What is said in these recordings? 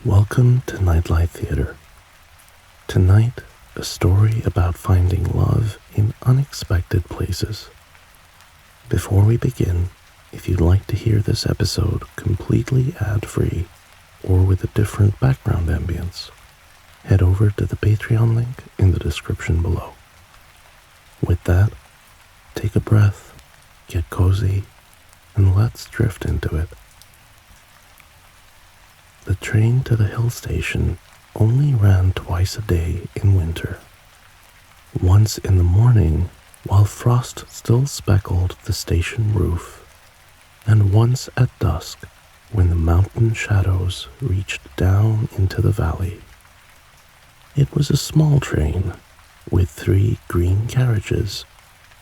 Welcome to Nightlight Theatre. Tonight, a story about finding love in unexpected places. Before we begin, if you'd like to hear this episode completely ad-free or with a different background ambience, head over to the Patreon link in the description below. With that, take a breath, get cozy, and let's drift into it. The train to the hill station only ran twice a day in winter. Once in the morning, while frost still speckled the station roof, and once at dusk, when the mountain shadows reached down into the valley. It was a small train, with 3 green carriages,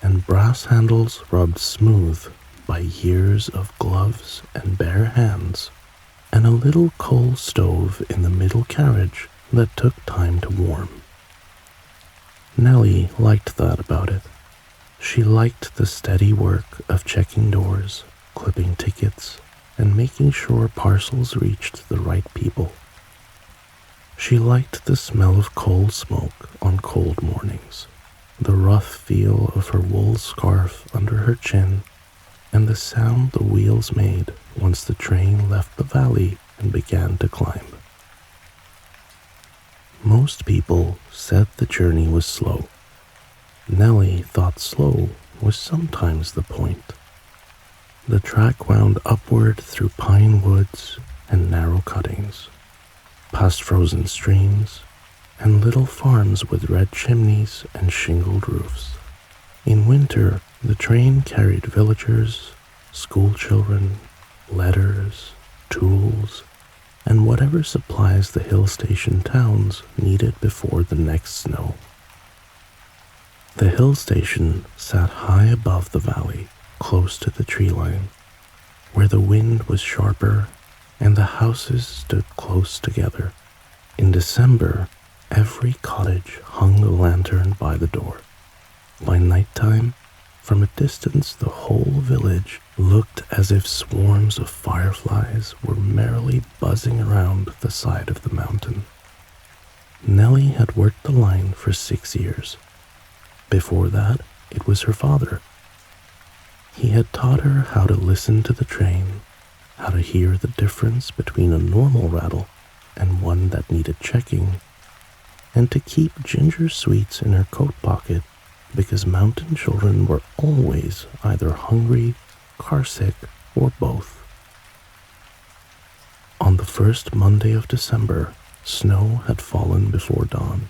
and brass handles rubbed smooth by years of gloves and bare hands, and a little coal stove in the middle carriage that took time to warm. Nellie liked that about it. She liked the steady work of checking doors, clipping tickets, and making sure parcels reached the right people. She liked the smell of coal smoke on cold mornings, the rough feel of her wool scarf under her chin, and the sound the wheels made once the train left the valley and began to climb. Most people said the journey was slow. Nellie thought slow was sometimes the point. The track wound upward through pine woods and narrow cuttings, past frozen streams, and little farms with red chimneys and shingled roofs. In winter, the train carried villagers, school children, letters, tools, and whatever supplies the hill station towns needed before the next snow. The hill station sat high above the valley, close to the tree line, where the wind was sharper and the houses stood close together. In December, every cottage hung a lantern by the door. By nighttime, from a distance the whole village looked as if swarms of fireflies were merrily buzzing around the side of the mountain. Nellie had worked the line for 6 years. Before that, it was her father. He had taught her how to listen to the train, how to hear the difference between a normal rattle and one that needed checking, and to keep ginger sweets in her coat pocket because mountain children were always either hungry, carsick, or both. On the first Monday of December, snow had fallen before dawn.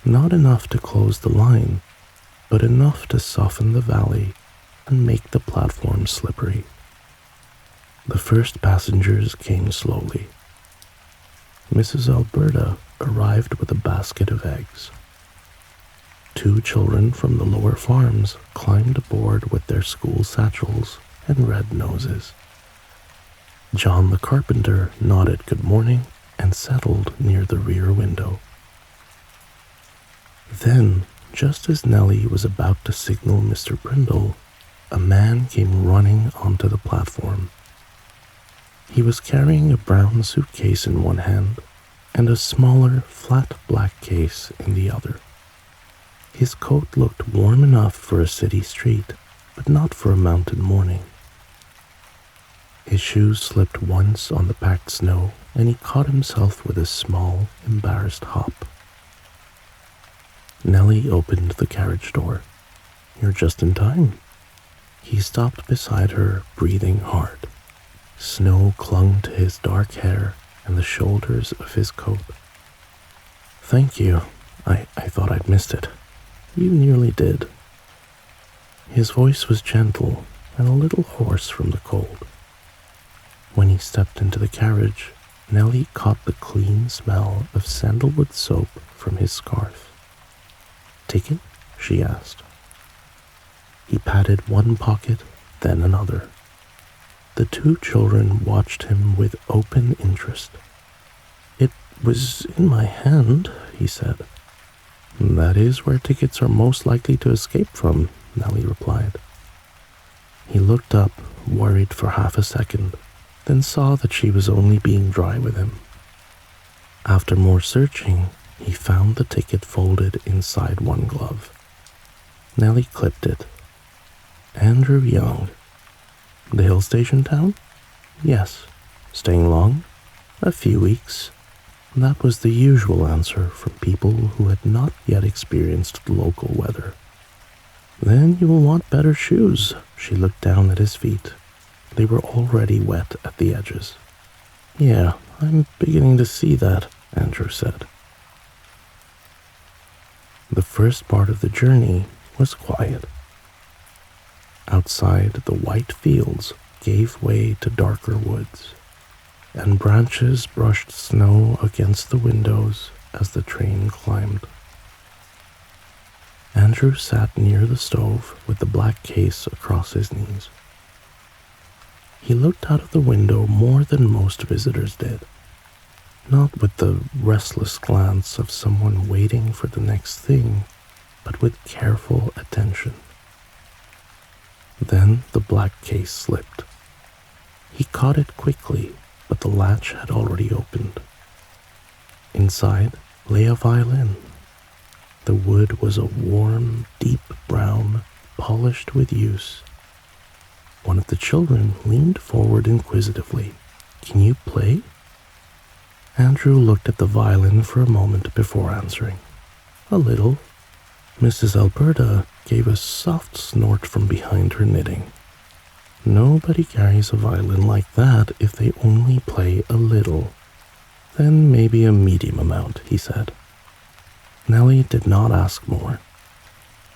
Not enough to close the line, but enough to soften the valley and make the platform slippery. The first passengers came slowly. Mrs. Alberta arrived with a basket of eggs. 2 children from the lower farms climbed aboard with their school satchels and red noses. John the carpenter nodded good morning and settled near the rear window. Then, just as Nellie was about to signal Mr. Brindle, a man came running onto the platform. He was carrying a brown suitcase in one hand and a smaller, flat black case in the other. His coat looked warm enough for a city street, but not for a mountain morning. His shoes slipped once on the packed snow, and he caught himself with a small, embarrassed hop. Nellie opened the carriage door. "You're just in time." He stopped beside her, breathing hard. Snow clung to his dark hair and the shoulders of his coat. "Thank you. I thought I'd missed it." "You nearly did." His voice was gentle and a little hoarse from the cold. When he stepped into the carriage, Nellie caught the clean smell of sandalwood soap from his scarf. "Ticket?" she asked. He patted one pocket, then another. The 2 children watched him with open interest. "It was in my hand," he said. "That is where tickets are most likely to escape from," Nellie replied. He looked up, worried for half a second, then saw that she was only being dry with him. After more searching, he found the ticket folded inside one glove. Nellie clipped it. Andrew Young. The hill station town? Yes. Staying long? A few weeks. That was the usual answer from people who had not yet experienced local weather. Then you will want better shoes. She looked down at his feet. They were already wet at the edges. Yeah, I'm beginning to see that, Andrew said. The first part of the journey was quiet. Outside, the white fields gave way to darker woods, and branches brushed snow against the windows as the train climbed. Andrew sat near the stove with the black case across his knees. He looked out of the window more than most visitors did, not with the restless glance of someone waiting for the next thing, but with careful attention. Then the black case slipped. He caught it quickly, but the latch had already opened. Inside lay a violin. The wood was a warm, deep brown, polished with use. One of the children leaned forward inquisitively. Can you play? Andrew looked at the violin for a moment before answering. A little. Mrs. Alberta gave a soft snort from behind her knitting. Nobody carries a violin like that if they only play a little. Then maybe a medium amount, he said. Nellie did not ask more.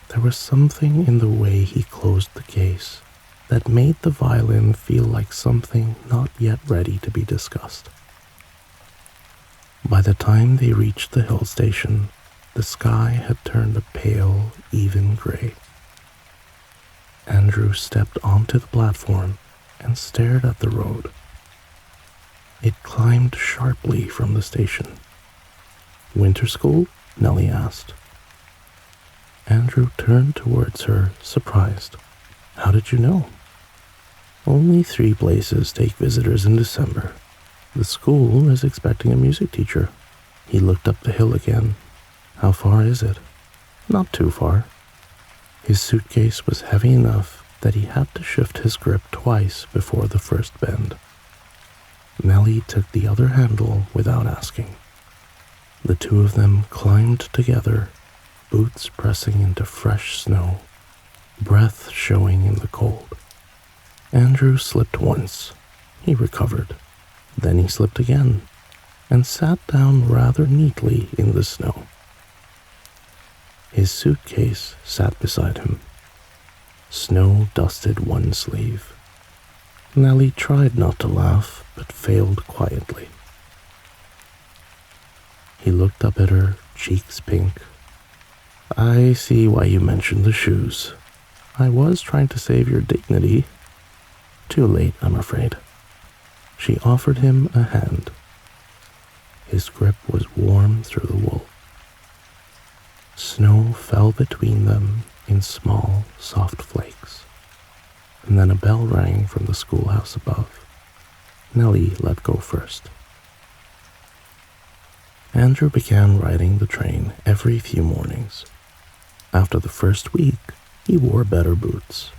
There was something in the way he closed the case that made the violin feel like something not yet ready to be discussed. By the time they reached the hill station, the sky had turned a pale, even gray. Andrew stepped onto the platform and stared at the road. It climbed sharply from the station. Winter school? Nellie asked. Andrew turned towards her, surprised. How did you know? Only 3 places take visitors in December. The school is expecting a music teacher. He looked up the hill again. How far is it? Not too far. His suitcase was heavy enough that he had to shift his grip twice before the first bend. Nellie took the other handle without asking. The two of them climbed together, boots pressing into fresh snow, breath showing in the cold. Andrew slipped once. He recovered. Then he slipped again and sat down rather neatly in the snow. His suitcase sat beside him. Snow dusted one sleeve. Nellie tried not to laugh, but failed quietly. He looked up at her, cheeks pink. I see why you mentioned the shoes. I was trying to save your dignity. Too late, I'm afraid. She offered him a hand. His grip was warm through the wool. Snow fell between them in small, soft flakes. And then a bell rang from the schoolhouse above. Nellie let go first. Andrew began riding the train every few mornings. After the first week, he wore better boots.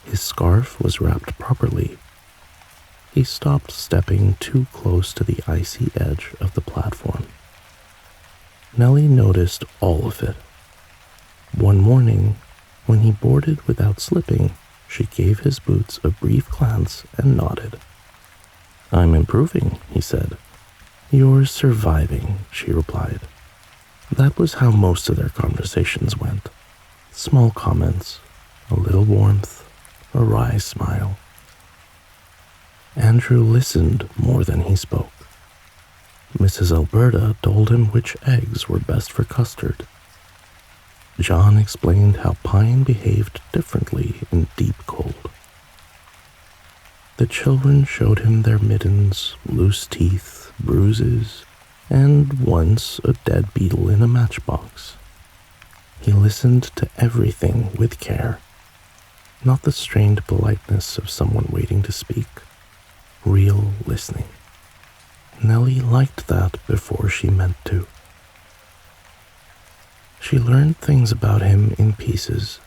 His scarf was wrapped properly. He stopped stepping too close to the icy edge of the platform. Nellie noticed all of it. One morning, when he boarded without slipping, she gave his boots a brief glance and nodded. I'm improving, he said. You're surviving, she replied. That was how most of their conversations went. Small comments, a little warmth, a wry smile. Andrew listened more than he spoke. Mrs. Alberta told him which eggs were best for custard. John explained how pine behaved differently in deep cold. The children showed him their mittens, loose teeth, bruises, and once a dead beetle in a matchbox. He listened to everything with care, not the strained politeness of someone waiting to speak, real listening. Nellie liked that before she meant to. She learned things about him in pieces.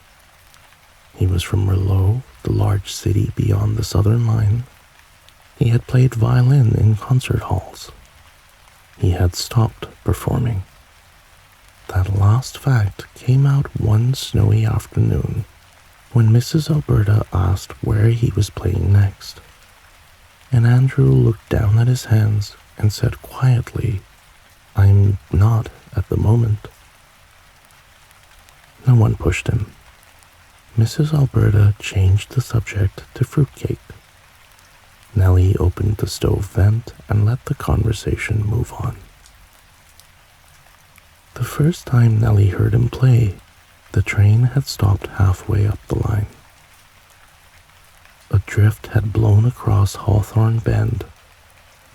He was from Merlot, the large city beyond the southern line. He had played violin in concert halls. He had stopped performing. That last fact came out one snowy afternoon when Mrs. Alberta asked where he was playing next. And Andrew looked down at his hands and said quietly, "I'm not at the moment." No one pushed him. Mrs. Alberta changed the subject to fruitcake. Nellie opened the stove vent and let the conversation move on. The first time Nellie heard him play, the train had stopped halfway up the line. A drift had blown across Hawthorne Bend,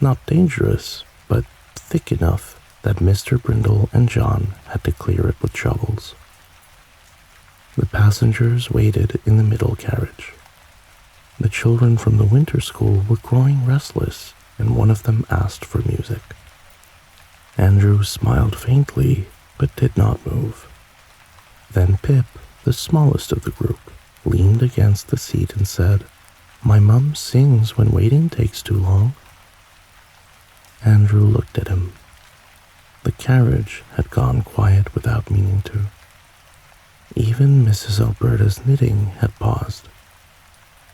not dangerous, but thick enough that Mr. Brindle and John had to clear it with shovels. The passengers waited in the middle carriage. The children from the winter school were growing restless, and one of them asked for music. Andrew smiled faintly, but did not move. Then Pip, the smallest of the group, leaned against the seat and said, "My mum sings when waiting takes too long." Andrew looked at him. The carriage had gone quiet without meaning to. Even Mrs. Alberta's knitting had paused.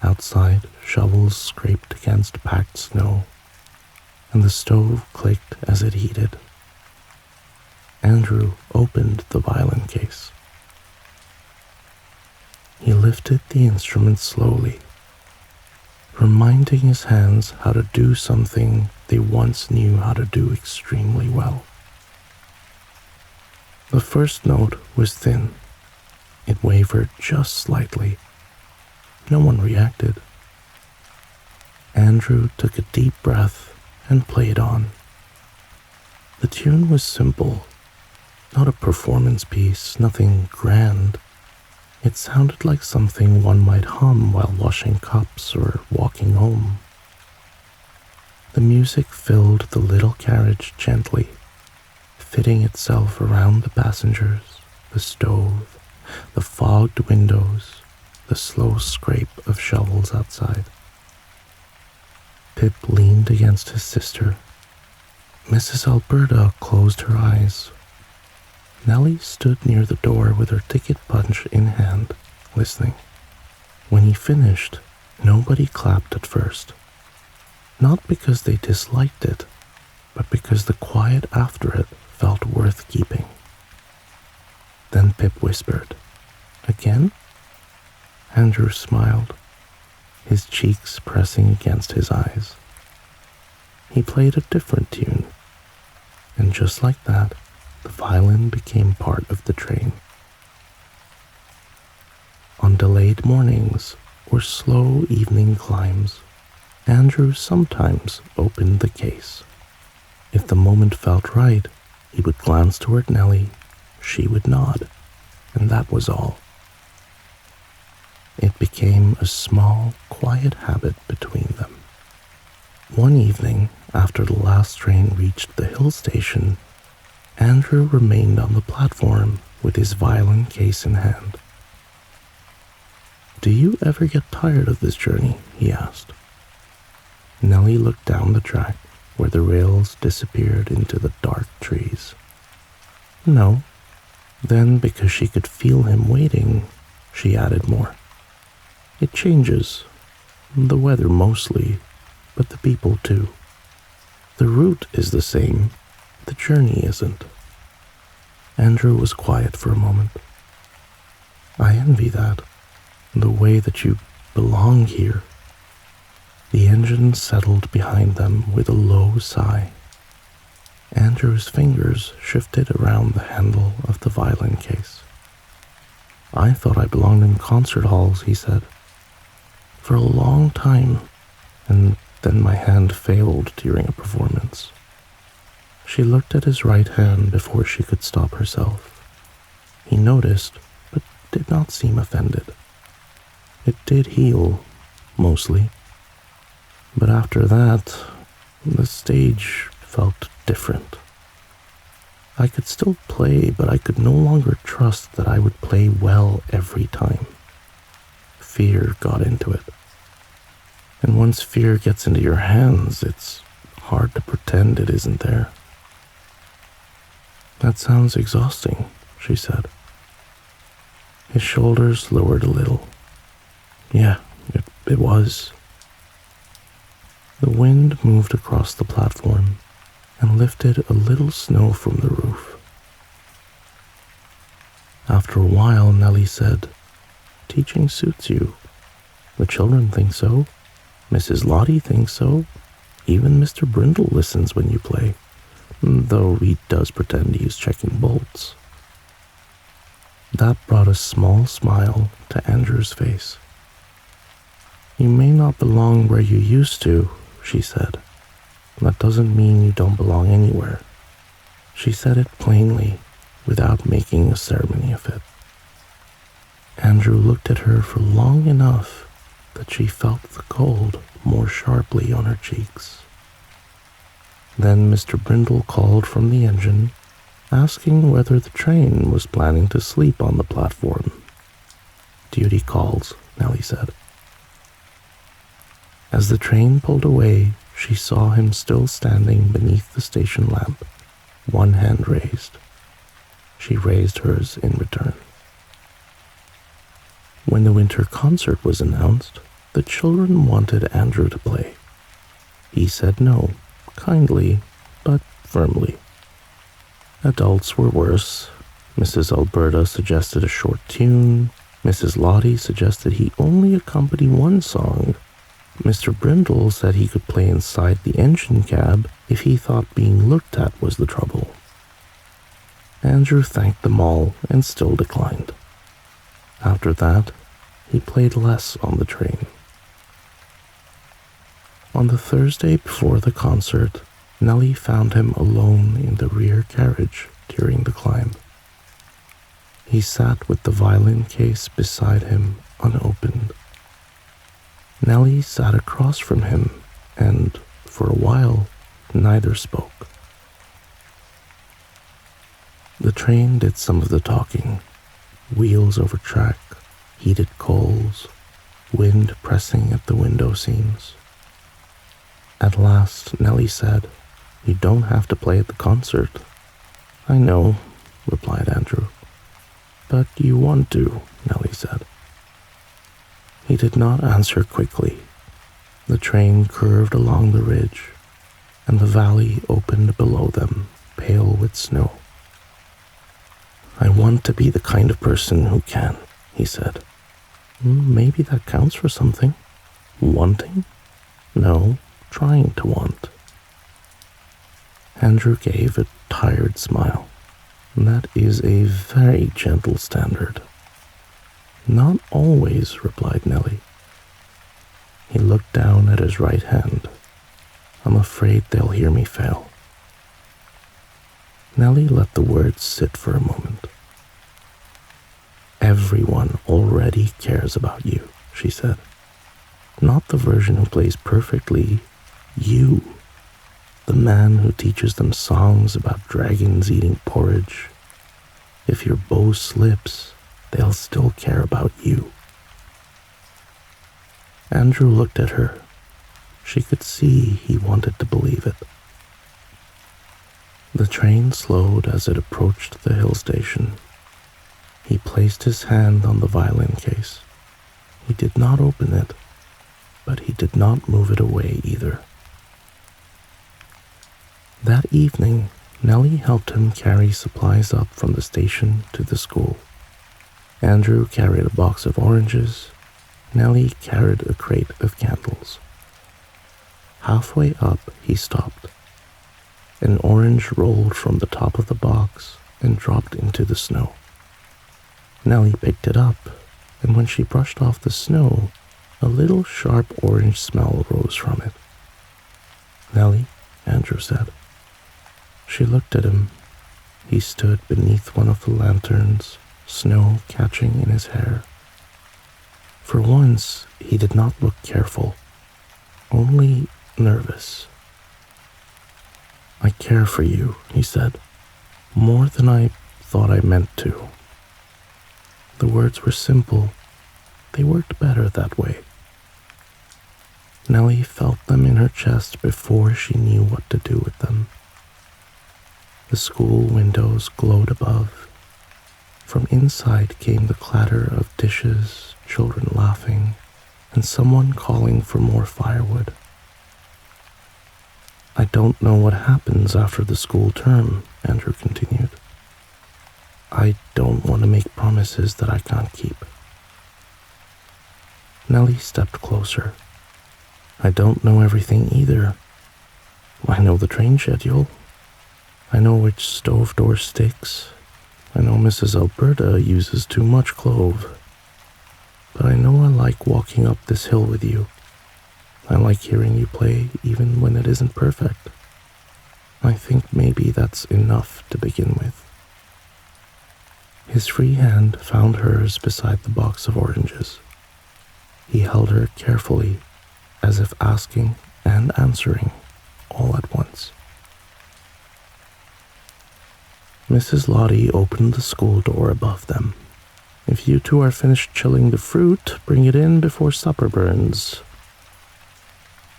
Outside, shovels scraped against packed snow, and the stove clicked as it heated. Andrew opened the violin case. He lifted the instrument slowly, reminding his hands how to do something they once knew how to do extremely well. The first note was thin. It wavered just slightly. No one reacted. Andrew took a deep breath and played on. The tune was simple, not a performance piece, nothing grand. It sounded like something one might hum while washing cups or walking home. The music filled the little carriage gently, fitting itself around the passengers, the stove, the fogged windows, the slow scrape of shovels outside. Pip leaned against his sister. Mrs. Alberta closed her eyes. Nellie stood near the door with her ticket punch in hand, listening. When he finished, nobody clapped at first. Not because they disliked it, but because the quiet after it felt worth keeping. Then Pip whispered, "Again?" Andrew smiled, his cheeks pressing against his eyes. He played a different tune, and just like that, the violin became part of the train. On delayed mornings or slow evening climbs, Andrew sometimes opened the case. If the moment felt right, he would glance toward Nellie, she would nod, and that was all. It became a small, quiet habit between them. One evening, after the last train reached the hill station, Andrew remained on the platform with his violin case in hand. "Do you ever get tired of this journey?" he asked. Nellie looked down the track where the rails disappeared into the dark trees. "No." Then, because she could feel him waiting, she added more. "It changes. The weather mostly, but the people too. The route is the same, the journey isn't." Andrew was quiet for a moment. "I envy that, the way that you belong here." The engine settled behind them with a low sigh. Andrew's fingers shifted around the handle of the violin case. "I thought I belonged in concert halls," he said. "For a long time, and then my hand failed during a performance." She looked at his right hand before she could stop herself. He noticed, but did not seem offended. It did heal, mostly. But after that, The stage felt different. I could still play, but I could no longer trust that I would play well every time. Fear got into it. And once fear gets into your hands, it's hard to pretend it isn't there. That sounds exhausting, she said. His shoulders lowered a little. Yeah, it was. The wind moved across the platform and lifted a little snow from the roof. After a while, Nellie said, "Teaching suits you. The children think so. Mrs. Lottie thinks so. Even Mr. Brindle listens when you play, though he does pretend he's checking bolts." That brought a small smile to Andrew's face. "You may not belong where you used to," she said. "That doesn't mean you don't belong anywhere." She said it plainly, without making a ceremony of it. Andrew looked at her for long enough that she felt the cold more sharply on her cheeks. Then Mr. Brindle called from the engine, asking whether the train was planning to sleep on the platform. "Duty calls," Nellie said. As the train pulled away, she saw him still standing beneath the station lamp, one hand raised. She raised hers in return. When the winter concert was announced, the children wanted Andrew to play. He said no, kindly, but firmly. Adults were worse. Mrs. Alberta suggested a short tune. Mrs. Lottie suggested he only accompany one song. Mr. Brindle said he could play inside the engine cab if he thought being looked at was the trouble. Andrew thanked them all and still declined. After that, he played less on the train. On the Thursday before the concert, Nellie found him alone in the rear carriage during the climb. He sat with the violin case beside him unopened. Nellie sat across from him, and for a while, neither spoke. The train did some of the talking. Wheels over track, heated coals, wind pressing at the window seams. At last, Nellie said, "You don't have to play at the concert." "I know," replied Andrew. "But you want to," Nellie said. He did not answer quickly. The train curved along the ridge, and the valley opened below them, pale with snow. "I want to be the kind of person who can," he said. "Maybe that counts for something." "Wanting?" "No, trying to want." Andrew gave a tired smile. "That is a very gentle standard." "Not always," replied Nellie. He looked down at his right hand. "I'm afraid they'll hear me fail." Nellie let the words sit for a moment. "Everyone already cares about you," she said. "Not the version who plays perfectly, you. The man who teaches them songs about dragons eating porridge. If your bow slips, they'll still care about you." Andrew looked at her. She could see he wanted to believe it. The train slowed as it approached the hill station. He placed his hand on the violin case. He did not open it, but he did not move it away either. That evening, Nellie helped him carry supplies up from the station to the school. Andrew carried a box of oranges. Nellie carried a crate of candles. Halfway up, he stopped. An orange rolled from the top of the box and dropped into the snow. Nellie picked it up, and when she brushed off the snow, a little sharp orange smell rose from it. "Nellie," Andrew said. She looked at him. He stood beneath one of the lanterns, snow catching in his hair. For once, he did not look careful, only nervous. "I care for you," he said, "more than I thought I meant to." The words were simple. They worked better that way. Nellie felt them in her chest before she knew what to do with them. The school windows glowed above. From inside came the clatter of dishes, children laughing, and someone calling for more firewood. "I don't know what happens after the school term," Andrew continued. "I don't want to make promises that I can't keep." Nellie stepped closer. "I don't know everything either. I know the train schedule. I know which stove door sticks. I know Mrs. Alberta uses too much clove. But I know I like walking up this hill with you. I like hearing you play even when it isn't perfect. I think maybe that's enough to begin with." His free hand found hers beside the box of oranges. He held her carefully, as if asking and answering all at once. Mrs. Lottie opened the school door above them. "If you two are finished chilling the fruit, bring it in before supper burns."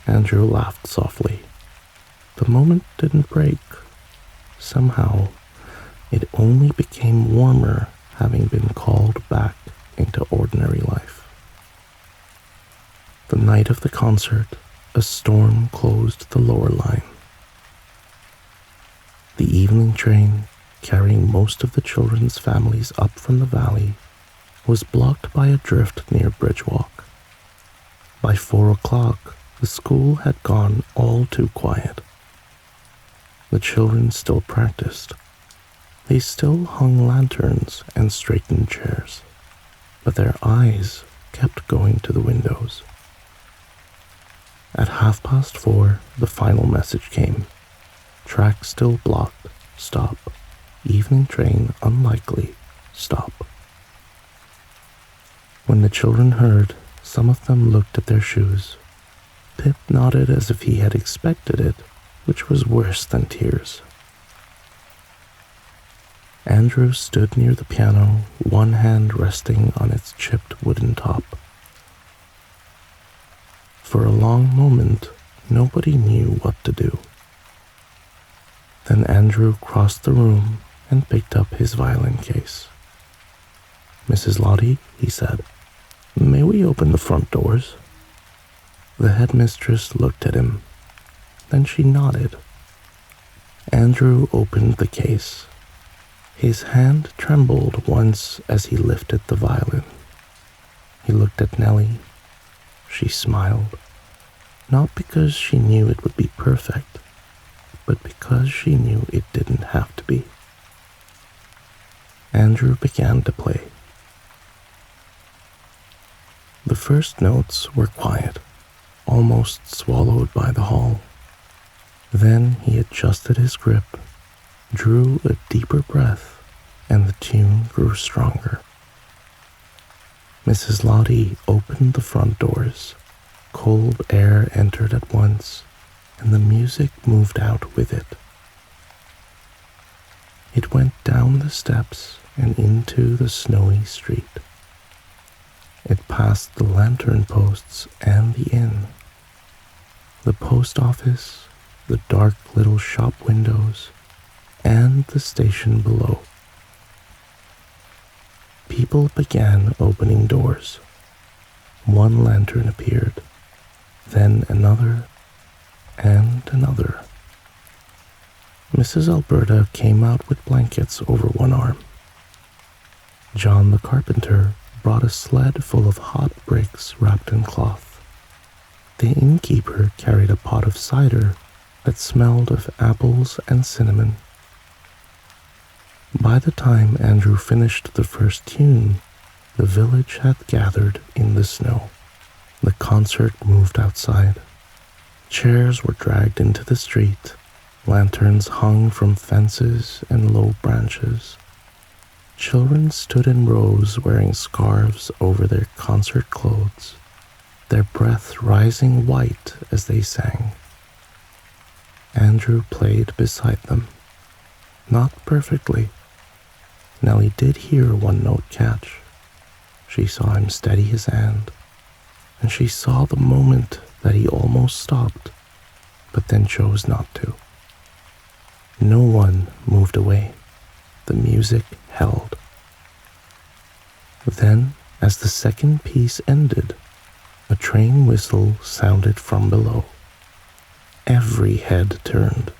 Andrew laughed softly. The moment didn't break. Somehow, it only became warmer having been called back into ordinary life. The night of the concert, a storm closed the lower line. The evening train, carrying most of the children's families up from the valley, was blocked by a drift near Bridgewalk. By 4 o'clock, the school had gone all too quiet. The children still practiced. They still hung lanterns and straightened chairs, but their eyes kept going to the windows. At 4:30, the final message came. "Track still blocked. Stop. Evening train unlikely. Stop." When the children heard, some of them looked at their shoes. Pip nodded as if he had expected it, which was worse than tears. Andrew stood near the piano, one hand resting on its chipped wooden top. For a long moment, nobody knew what to do. Then Andrew crossed the room and picked up his violin case. "Mrs. Lottie," he said, "may we open the front doors?" The headmistress looked at him. Then she nodded. Andrew opened the case. His hand trembled once as he lifted the violin. He looked at Nellie. She smiled, not because she knew it would be perfect, but because she knew it didn't have to be. Andrew began to play. The first notes were quiet, almost swallowed by the hall. Then he adjusted his grip, drew a deeper breath, and the tune grew stronger. Mrs. Lottie opened the front doors. Cold air entered at once, and the music moved out with it. It went down the steps and into the snowy street. It passed the lantern posts and the inn, the post office, the dark little shop windows, and the station below. People began opening doors. One lantern appeared, then another, and another. Mrs. Alberta came out with blankets over one arm. John the carpenter brought a sled full of hot bricks wrapped in cloth. The innkeeper carried a pot of cider that smelled of apples and cinnamon. By the time Andrew finished the first tune, the village had gathered in the snow. The concert moved outside. Chairs were dragged into the street. Lanterns hung from fences and low branches. Children stood in rows wearing scarves over their concert clothes, their breath rising white as they sang. Andrew played beside them. Not perfectly. Nellie did hear one note catch. She saw him steady his hand, and she saw the moment that he almost stopped, but then chose not to. No one moved away. The music held. Then, as the second piece ended, a train whistle sounded from below. Every head turned.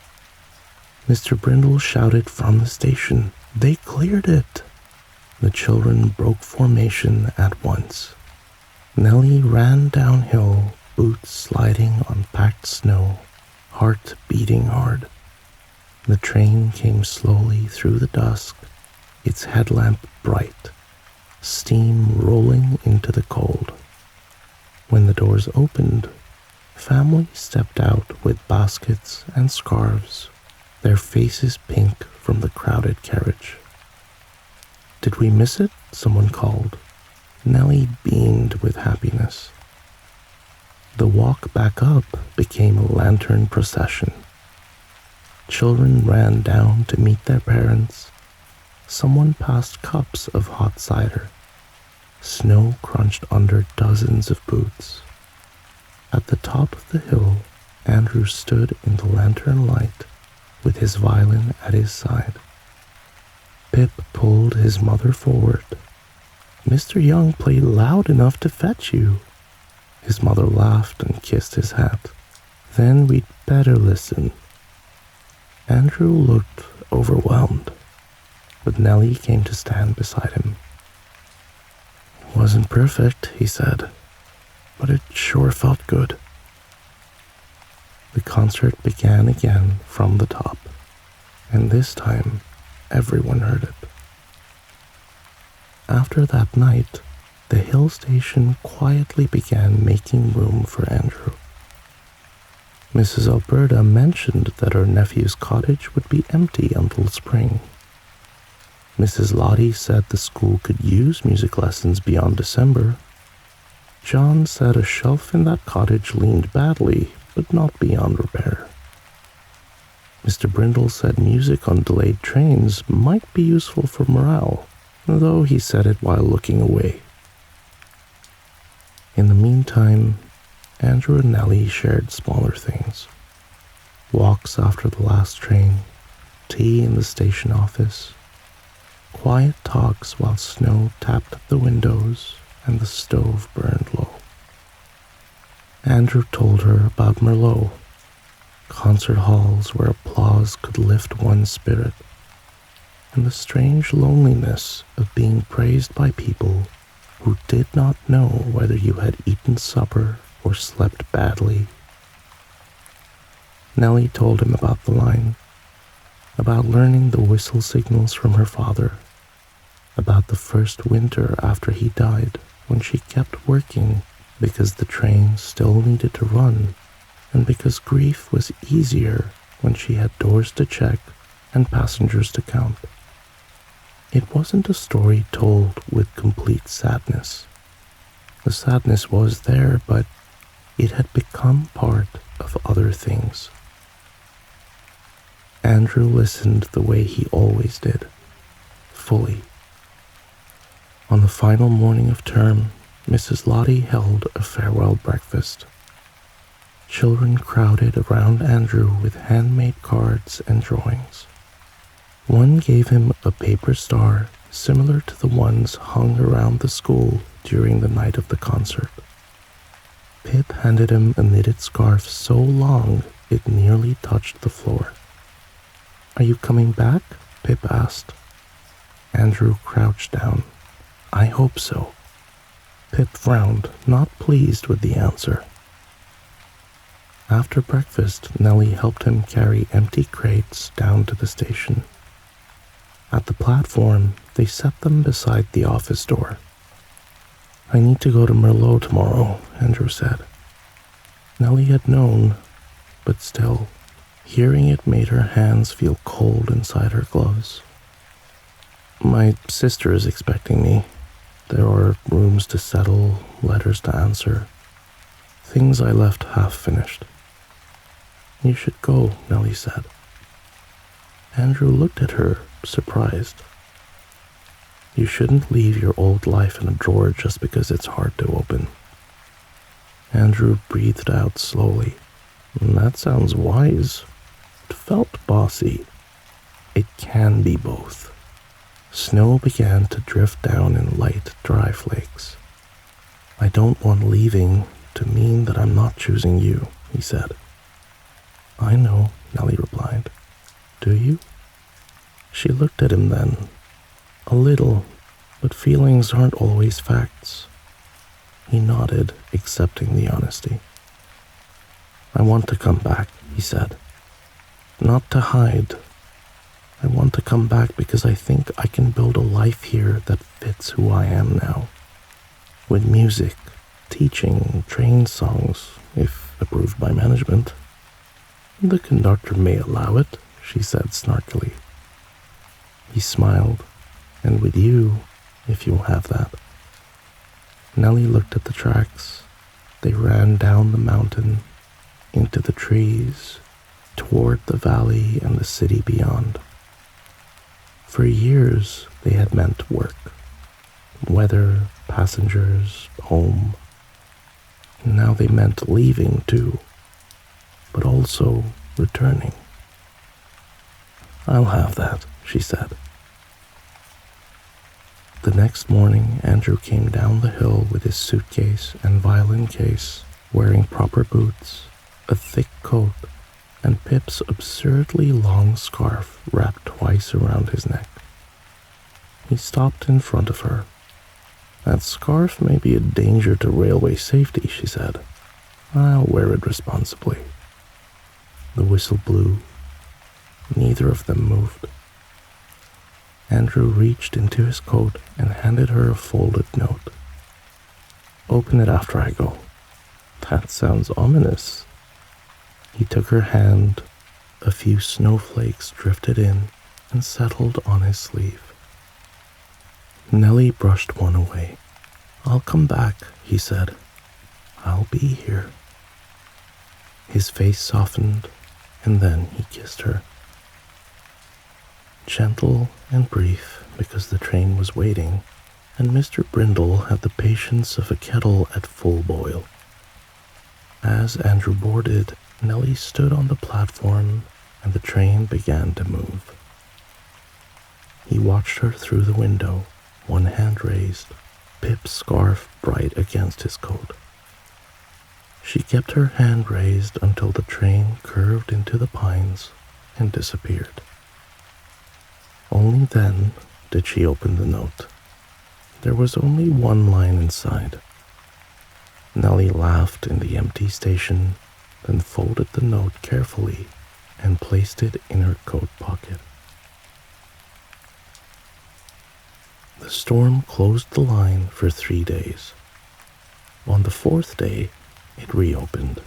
Mr. Brindle shouted from the station, "They cleared it!" The children broke formation at once. Nellie ran downhill, boots sliding on packed snow, heart beating hard. The train came slowly through the dusk, its headlamp bright, steam rolling into the cold. When the doors opened, families stepped out with baskets and scarves, their faces pink from the crowded carriage. "Did we miss it?" someone called. Nellie beamed with happiness. The walk back up became a lantern procession. Children ran down to meet their parents. Someone passed cups of hot cider. Snow crunched under dozens of boots. At the top of the hill, Andrew stood in the lantern light with his violin at his side. Pip pulled his mother forward. "Mr. Young played loud enough to fetch you." His mother laughed and kissed his hat. "Then we'd better listen." Andrew looked overwhelmed, but Nellie came to stand beside him. "Wasn't perfect," he said, "but it sure felt good." The concert began again from the top, and this time everyone heard it. After that night, the hill station quietly began making room for Andrew. Mrs. Alberta mentioned that her nephew's cottage would be empty until spring. Mrs. Lottie said the school could use music lessons beyond December. John said a shelf in that cottage leaned badly, but not beyond repair. Mr. Brindle said music on delayed trains might be useful for morale, though he said it while looking away. In the meantime, Andrew and Nellie shared smaller things. Walks after the last train, tea in the station office, quiet talks while snow tapped at the windows and the stove burned low. Andrew told her about Merlot, concert halls where applause could lift one's spirit, and the strange loneliness of being praised by people who did not know whether you had eaten supper or slept badly. Nellie told him about the line, about learning the whistle signals from her father, about the first winter after he died when she kept working because the train still needed to run and because grief was easier when she had doors to check and passengers to count. It wasn't a story told with complete sadness. The sadness was there, but it had become part of other things. Andrew listened the way he always did, fully. On the final morning of term, Mrs. Lottie held a farewell breakfast. Children crowded around Andrew with handmade cards and drawings. One gave him a paper star similar to the ones hung around the school during the night of the concert. Pip handed him a knitted scarf so long it nearly touched the floor. "Are you coming back?" Pip asked. Andrew crouched down. "I hope so." Pip frowned, not pleased with the answer. After breakfast, Nellie helped him carry empty crates down to the station. At the platform, they set them beside the office door. "I need to go to Merlot tomorrow," Andrew said. Nellie had known, but still, hearing it made her hands feel cold inside her gloves. "My sister is expecting me. There are rooms to settle, letters to answer, things I left half finished." You should go, Nellie said. Andrew looked at her, surprised. You shouldn't leave your old life in a drawer just because it's hard to open. Andrew breathed out slowly. That sounds wise. It felt bossy. It can be both. Snow began to drift down in light, dry flakes. I don't want leaving to mean that I'm not choosing you, he said. I know, Nellie replied. Do you? She looked at him then. A little, but feelings aren't always facts. He nodded, accepting the honesty. I want to come back, he said. Not to hide. I want to come back because I think I can build a life here that fits who I am now. With music, teaching, trained songs, if approved by management. The conductor may allow it, she said snarkily. He smiled. And with you, if you'll have that. Nellie looked at the tracks. They ran down the mountain, into the trees, toward the valley and the city beyond. For years, they had meant work. Weather, passengers, home. Now they meant leaving too, but also returning. I'll have that, she said. The next morning, Andrew came down the hill with his suitcase and violin case, wearing proper boots, a thick coat, and Pip's absurdly long scarf wrapped twice around his neck. He stopped in front of her. That scarf may be a danger to railway safety, she said. I'll wear it responsibly. The whistle blew. Neither of them moved. Andrew reached into his coat and handed her a folded note. Open it after I go. That sounds ominous. He took her hand. A few snowflakes drifted in and settled on his sleeve. Nellie brushed one away. I'll come back, he said. I'll be here. His face softened, and then he kissed her. Gentle and brief, because the train was waiting, and Mr. Brindle had the patience of a kettle at full boil. As Andrew boarded, Nellie stood on the platform, and the train began to move. He watched her through the window, one hand raised, Pip's scarf bright against his coat. She kept her hand raised until the train curved into the pines and disappeared. Only then did she open the note. There was only one line inside. Nellie laughed in the empty station, then folded the note carefully and placed it in her coat pocket. The storm closed the line for 3 days. On the 4th day, it reopened.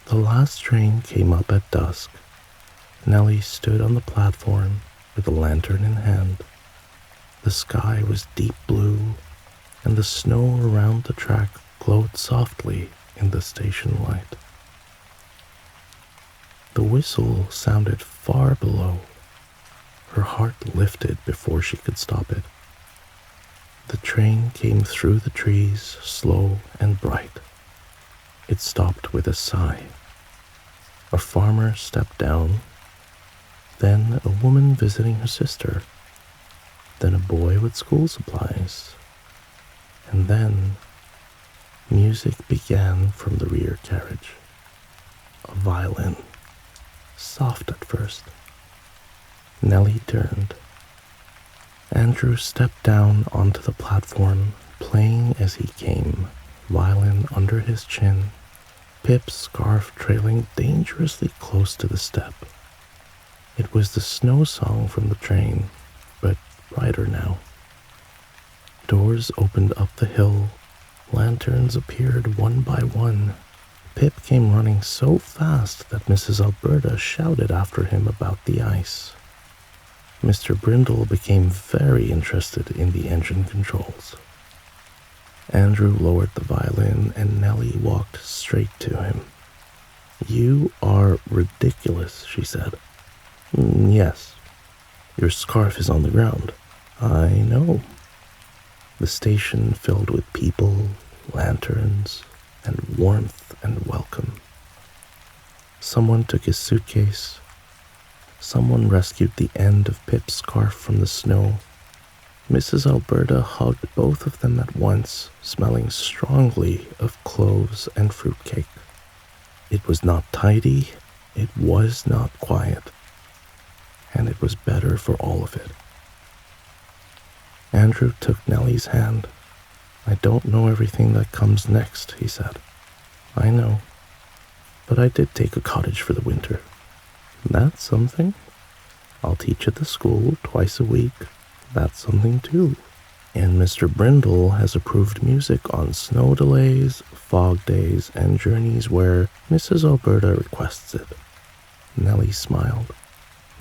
The last train came up at dusk. Nellie stood on the platform with a lantern in hand. The sky was deep blue, and the snow around the track glowed softly in the station light. The whistle sounded far below. Her heart lifted before she could stop it. The train came through the trees, slow and bright. It stopped with a sigh. A farmer stepped down, then a woman visiting her sister, then a boy with school supplies, and then music began from the rear carriage. A violin, soft at first. Nellie turned. Andrew stepped down onto the platform, playing as he came, violin under his chin, Pip's scarf trailing dangerously close to the step. It was the snow song from the train, but brighter now. Doors opened up the hill. Lanterns appeared one by one. Pip came running so fast that Mrs. Alberta shouted after him about the ice. Mr. Brindle became very interested in the engine controls. Andrew lowered the violin and Nellie walked straight to him. You are ridiculous, she said. Yes, your scarf is on the ground. I know. The station filled with people, lanterns, and warmth and welcome. Someone took his suitcase. Someone rescued the end of Pip's scarf from the snow. Mrs. Alberta hugged both of them at once, smelling strongly of cloves and fruitcake. It was not tidy, it was not quiet, and it was better for all of it. Andrew took Nellie's hand. I don't know everything that comes next, he said. I know, but I did take a cottage for the winter. That's something. I'll teach at the school twice a week. That's something too. And Mr. Brindle has approved music on snow delays, fog days, and journeys where Mrs. Alberta requests it. Nellie smiled.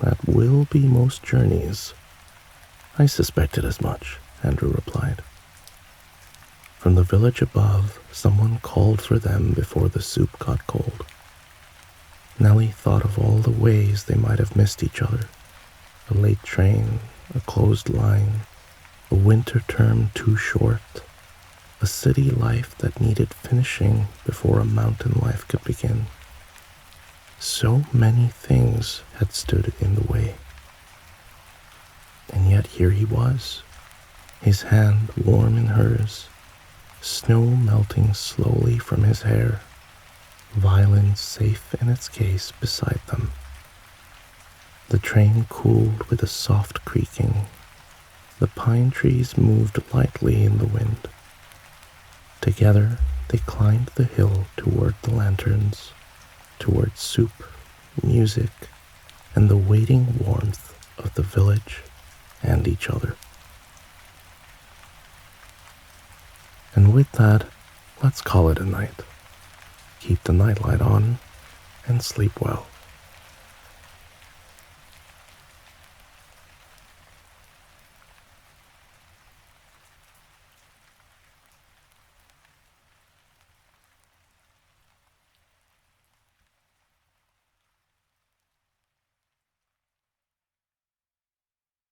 That will be most journeys. I suspected as much, Andrew replied. From the village above, someone called for them before the soup got cold. Nellie thought of all the ways they might have missed each other. A late train, a closed line, a winter term too short, a city life that needed finishing before a mountain life could begin. So many things had stood in the way. And yet here he was, his hand warm in hers, snow melting slowly from his hair, violin safe in its case beside them. The train cooled with a soft creaking. The pine trees moved lightly in the wind. Together, they climbed the hill toward the lanterns, toward soup, music, and the waiting warmth of the village and each other. And with that, let's call it a night. Keep the nightlight on and sleep well.